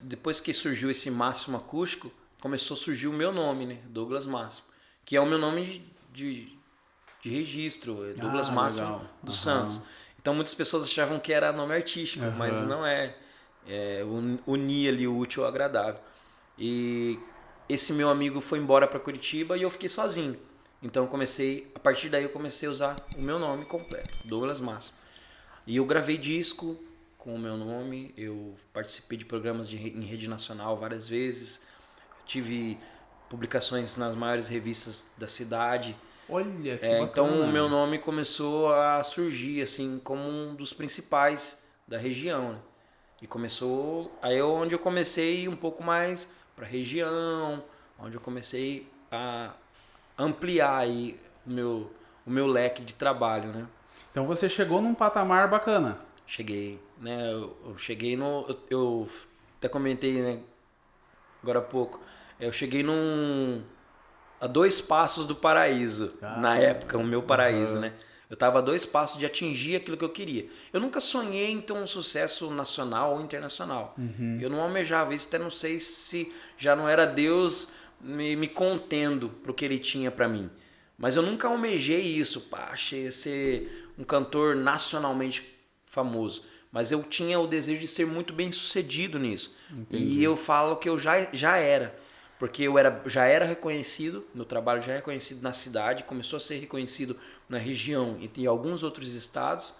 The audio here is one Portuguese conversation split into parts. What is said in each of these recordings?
Depois que surgiu esse Máximo Acústico, começou a surgir o meu nome, né? Douglas Máximo. Que é o meu nome de registro, é Douglas Máximo Legal. dos Santos. Então muitas pessoas achavam que era nome artístico, mas não é. É unir ali o útil ao agradável. E esse meu amigo foi embora para Curitiba e eu fiquei sozinho. Então a partir daí eu comecei a usar o meu nome completo, Douglas Máximo. E eu gravei disco com o meu nome, eu participei de programas em rede nacional várias vezes, tive publicações nas maiores revistas da cidade. Olha, que bacana. Então o meu nome começou a surgir assim como um dos principais da região, né? E começou aí onde eu comecei um pouco mais para região, onde eu comecei a ampliar aí o meu leque de trabalho, né? Então você chegou num patamar bacana. Cheguei, né? Eu cheguei no. Eu até comentei, né? Agora há pouco. Eu cheguei a 2 passos do paraíso. Na época, o meu paraíso, né? Eu estava a 2 passos de atingir aquilo que eu queria. Eu nunca sonhei em ter um sucesso nacional ou internacional. Eu não almejava isso, até não sei se já não era Deus me contendo pro que ele tinha para mim. Mas eu nunca almejei isso, pá, achei ser um cantor nacionalmente famoso. Mas eu tinha o desejo de ser muito bem sucedido nisso. Entendi. E eu falo que eu já era. Porque já era reconhecido, meu trabalho já é reconhecido na cidade, começou a ser reconhecido na região e em alguns outros estados.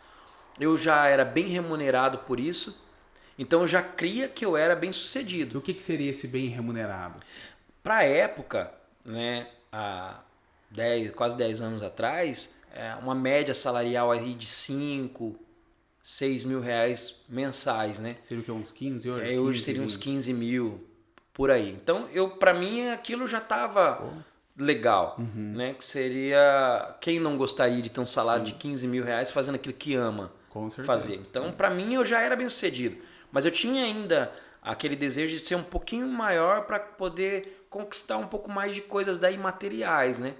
Eu já era bem remunerado por isso. Então eu já cria que eu era bem sucedido. O que seria esse bem remunerado? Para a época, né, há quase 10 anos atrás, uma média salarial aí de 5, 6 mil reais mensais, né? Seria o que, uns 15 hoje? Hoje seria uns 15 mil, por aí. Então, para mim, aquilo já estava legal, né? Que seria... Quem não gostaria de ter um salário de 15 mil reais fazendo aquilo que ama fazer? Então, para mim, eu já era bem sucedido. Mas eu tinha ainda aquele desejo de ser um pouquinho maior para poder conquistar um pouco mais de coisas daí materiais, né?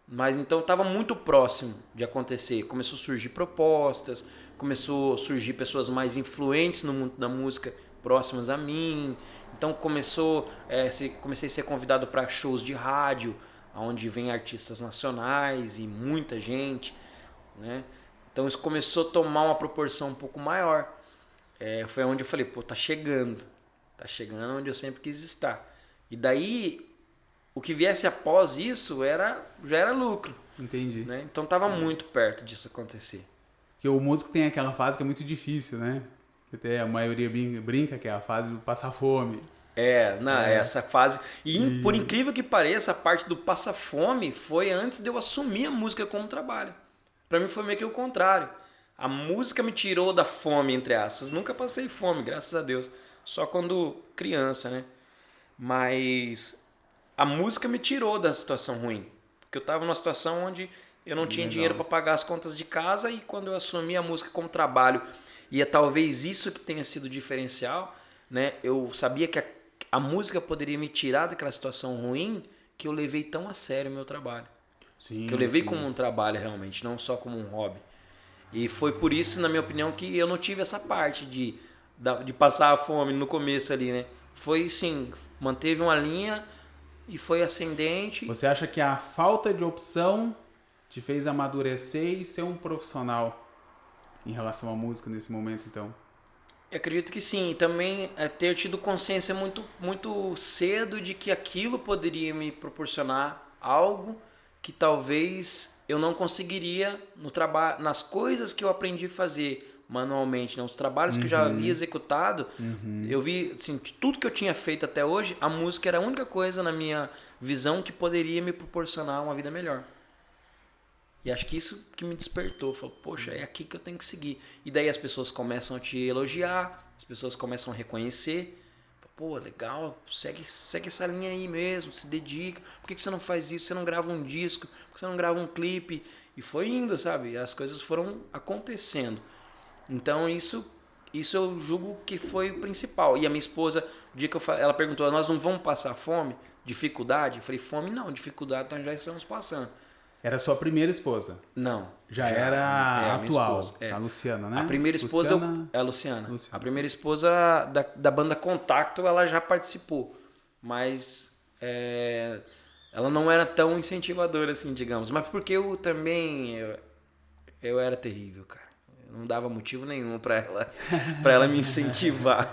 Mas então estava muito próximo de acontecer. Começou a surgir propostas, começou a surgir pessoas mais influentes no mundo da música próximas a mim. Então comecei a ser convidado para shows de rádio, onde vem artistas nacionais e muita gente, né? Então isso começou a tomar uma proporção um pouco maior. Foi onde eu falei, pô, tá chegando onde eu sempre quis estar. E daí o que viesse após isso já era lucro. Entendi. Né? Então tava muito perto disso acontecer. Porque o músico tem aquela fase que é muito difícil, né? Que até a maioria brinca que é a fase do passar fome. Essa fase. E por incrível que pareça, a parte do passar fome foi antes de eu assumir a música como trabalho. Pra mim foi meio que o contrário. A música me tirou da fome, entre aspas. Nunca passei fome, graças a Deus. Só quando criança, né? Mas a música me tirou da situação ruim. Porque eu estava numa situação onde eu não tinha dinheiro para pagar as contas de casa, e quando eu assumi a música como trabalho, e é talvez isso que tenha sido o diferencial, né? Eu sabia que a música poderia me tirar daquela situação ruim, que eu levei tão a sério o meu trabalho. Sim, que eu levei como um trabalho realmente, não só como um hobby. E foi por isso, na minha opinião, que eu não tive essa parte de passar a fome no começo ali, né? Foi sim, manteve uma linha e foi ascendente. Você acha que a falta de opção te fez amadurecer e ser um profissional em relação à música nesse momento, então? Eu acredito que sim. E também ter tido consciência muito, muito cedo de que aquilo poderia me proporcionar algo que talvez eu não conseguiria no trabalho, nas coisas que eu aprendi a fazer manualmente, né? Os trabalhos que eu já havia executado, eu vi, assim, de tudo que eu tinha feito até hoje, a música era a única coisa na minha visão que poderia me proporcionar uma vida melhor. E acho que isso que me despertou. Falou, poxa, é aqui que eu tenho que seguir. E daí as pessoas começam a te elogiar, as pessoas começam a reconhecer. Pô, legal, segue essa linha aí mesmo, se dedica. Por que você não faz isso? Você não grava um disco? Por que você não grava um clipe? E foi indo, sabe? As coisas foram acontecendo. Então isso eu julgo que foi o principal. E a minha esposa, o dia que ela perguntou, nós não vamos passar fome? Dificuldade? Eu falei, fome não, dificuldade nós já estamos passando. Era sua primeira esposa? Não. Já era a atual, esposa, a Luciana, né? A primeira esposa é a Luciana. A primeira esposa da banda Contacto, ela já participou. Mas ela não era tão incentivadora assim, digamos. Mas porque eu também... Eu era terrível, cara. Eu não dava motivo nenhum pra ela me incentivar.